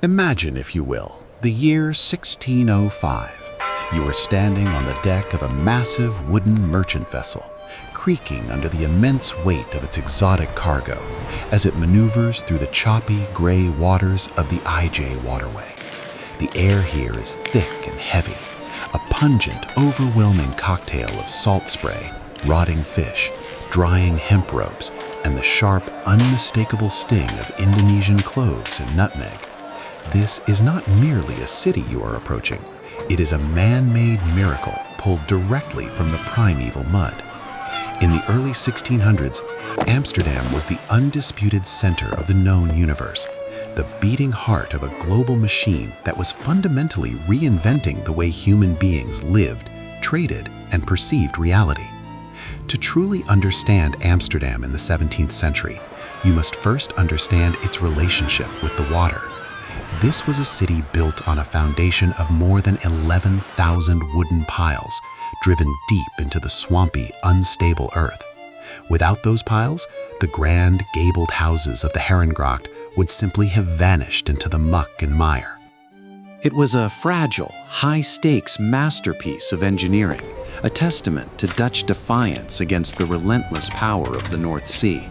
Imagine, if you will, the year 1605. You are standing on the deck of a massive wooden merchant vessel, creaking under the immense weight of its exotic cargo as it maneuvers through the choppy, gray waters of the IJ waterway. The air here is thick and heavy, a pungent, overwhelming cocktail of salt spray, rotting fish, drying hemp ropes, and the sharp, unmistakable sting of Indonesian cloves and nutmeg. This is not merely a city you are approaching. It is a man-made miracle pulled directly from the primeval mud. In the early 1600s, Amsterdam was the undisputed center of the known universe, the beating heart of a global machine that was fundamentally reinventing the way human beings lived, traded, and perceived reality. To truly understand Amsterdam in the 17th century, you must first understand its relationship with the water. This was a city built on a foundation of more than 11,000 wooden piles, driven deep into the swampy, unstable earth. Without those piles, the grand, gabled houses of the Herengracht would simply have vanished into the muck and mire. It was a fragile, high-stakes masterpiece of engineering, a testament to Dutch defiance against the relentless power of the North Sea.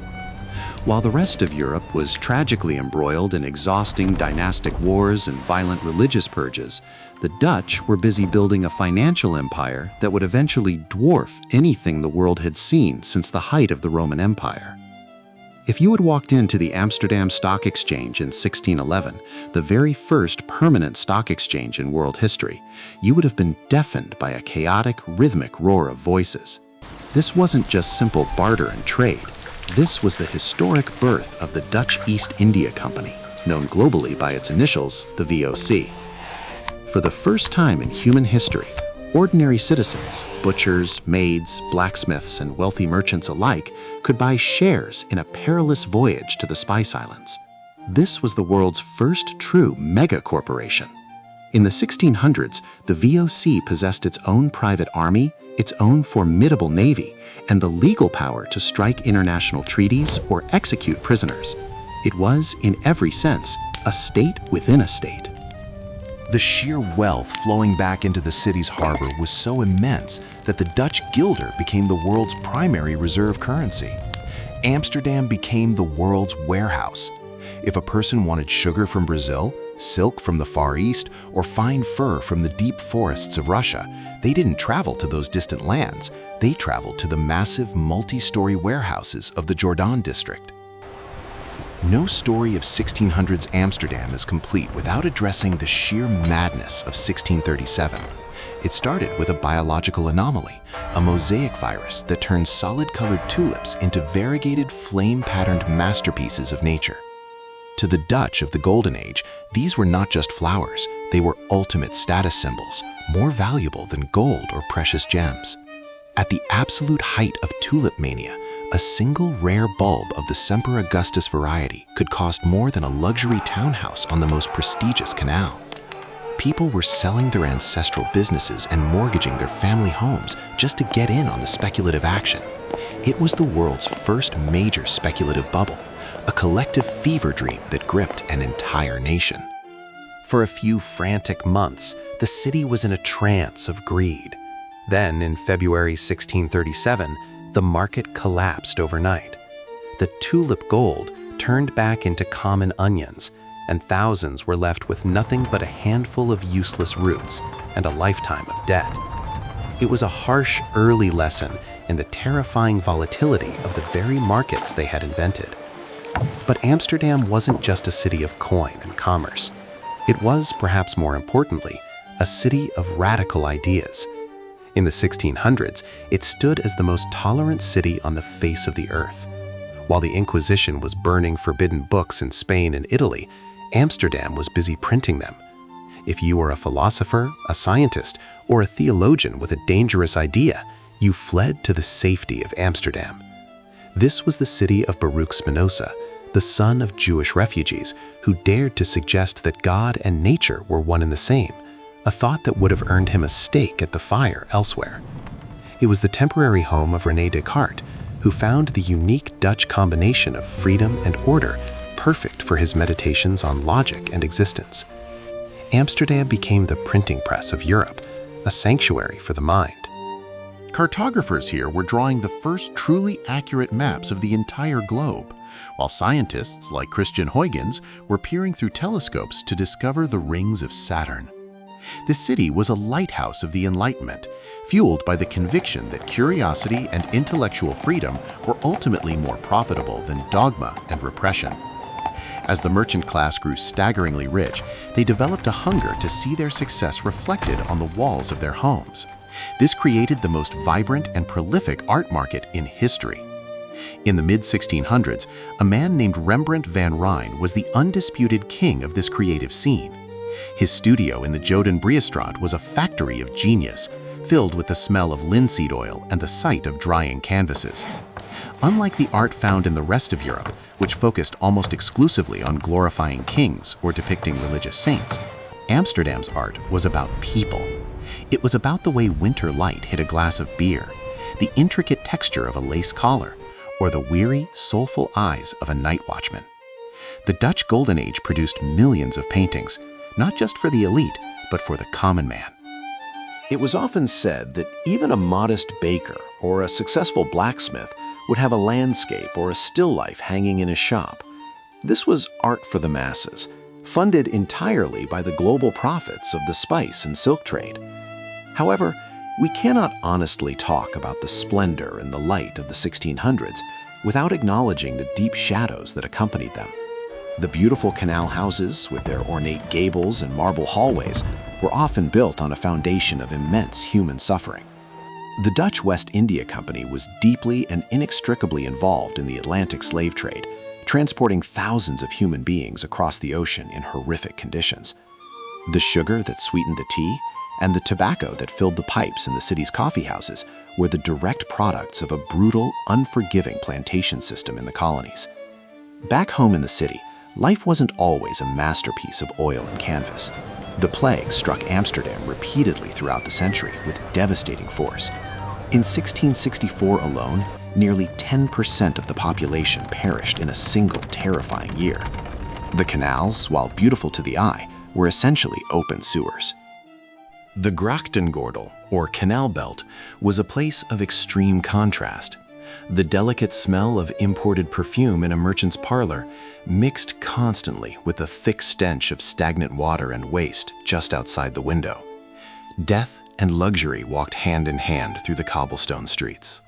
While the rest of Europe was tragically embroiled in exhausting dynastic wars and violent religious purges, the Dutch were busy building a financial empire that would eventually dwarf anything the world had seen since the height of the Roman Empire. If you had walked into the Amsterdam Stock Exchange in 1611, the very first permanent stock exchange in world history, you would have been deafened by a chaotic, rhythmic roar of voices. This wasn't just simple barter and trade. This was the historic birth of the Dutch East India Company, known globally by its initials, the VOC. For the first time in human history, ordinary citizens, butchers, maids, blacksmiths, and wealthy merchants alike could buy shares in a perilous voyage to the Spice Islands. This was the world's first true mega-corporation. In the 1600s, the VOC possessed its own private army, its own formidable navy, and the legal power to strike international treaties or execute prisoners. It was, in every sense, a state within a state. The sheer wealth flowing back into the city's harbor was so immense that the Dutch guilder became the world's primary reserve currency. Amsterdam became the world's warehouse. If a person wanted sugar from Brazil, silk from the Far East, or fine fur from the deep forests of Russia, they didn't travel to those distant lands. They traveled to the massive multi-story warehouses of the Jordan district. No story of 1600s Amsterdam is complete without addressing the sheer madness of 1637. It started with a biological anomaly, a mosaic virus that turned solid-colored tulips into variegated flame-patterned masterpieces of nature. To the Dutch of the Golden Age, these were not just flowers, they were ultimate status symbols, more valuable than gold or precious gems. At the absolute height of Tulip Mania, a single rare bulb of the Semper Augustus variety could cost more than a luxury townhouse on the most prestigious canal. People were selling their ancestral businesses and mortgaging their family homes just to get in on the speculative action. It was the world's first major speculative bubble, a collective fever dream that gripped an entire nation. For a few frantic months, the city was in a trance of greed. Then, in February 1637, the market collapsed overnight. The tulip gold turned back into common onions, and thousands were left with nothing but a handful of useless roots and a lifetime of debt. It was a harsh early lesson in the terrifying volatility of the very markets they had invented. But Amsterdam wasn't just a city of coin and commerce. It was, perhaps more importantly, a city of radical ideas. In the 1600s, it stood as the most tolerant city on the face of the earth. While the Inquisition was burning forbidden books in Spain and Italy, Amsterdam was busy printing them. If you were a philosopher, a scientist, or a theologian with a dangerous idea, you fled to the safety of Amsterdam. This was the city of Baruch Spinoza, the son of Jewish refugees who dared to suggest that God and nature were one and the same, a thought that would have earned him a stake at the fire elsewhere. It was the temporary home of René Descartes, who found the unique Dutch combination of freedom and order perfect for his meditations on logic and existence. Amsterdam became the printing press of Europe, a sanctuary for the mind. Cartographers here were drawing the first truly accurate maps of the entire globe, while scientists like Christian Huygens were peering through telescopes to discover the rings of Saturn. The city was a lighthouse of the Enlightenment, fueled by the conviction that curiosity and intellectual freedom were ultimately more profitable than dogma and repression. As the merchant class grew staggeringly rich, they developed a hunger to see their success reflected on the walls of their homes. This created the most vibrant and prolific art market in history. In the mid-1600s, a man named Rembrandt van Rijn was the undisputed king of this creative scene. His studio in the Jodenbriestraat was a factory of genius, filled with the smell of linseed oil and the sight of drying canvases. Unlike the art found in the rest of Europe, which focused almost exclusively on glorifying kings or depicting religious saints, Amsterdam's art was about people. It was about the way winter light hit a glass of beer, the intricate texture of a lace collar, or the weary, soulful eyes of a night watchman. The Dutch Golden Age produced millions of paintings, not just for the elite, but for the common man. It was often said that even a modest baker or a successful blacksmith would have a landscape or a still life hanging in his shop. This was art for the masses, funded entirely by the global profits of the spice and silk trade. However, we cannot honestly talk about the splendor and the light of the 1600s without acknowledging the deep shadows that accompanied them. The beautiful canal houses, with their ornate gables and marble hallways, were often built on a foundation of immense human suffering. The Dutch West India Company was deeply and inextricably involved in the Atlantic slave trade, transporting thousands of human beings across the ocean in horrific conditions. The sugar that sweetened the tea and the tobacco that filled the pipes in the city's coffee houses were the direct products of a brutal, unforgiving plantation system in the colonies. Back home in the city, life wasn't always a masterpiece of oil and canvas. The plague struck Amsterdam repeatedly throughout the century with devastating force. In 1664 alone, nearly 10% of the population perished in a single terrifying year. The canals, while beautiful to the eye, were essentially open sewers. The Grachtengordel, or canal belt, was a place of extreme contrast. The delicate smell of imported perfume in a merchant's parlor mixed constantly with the thick stench of stagnant water and waste just outside the window. Death and luxury walked hand in hand through the cobblestone streets.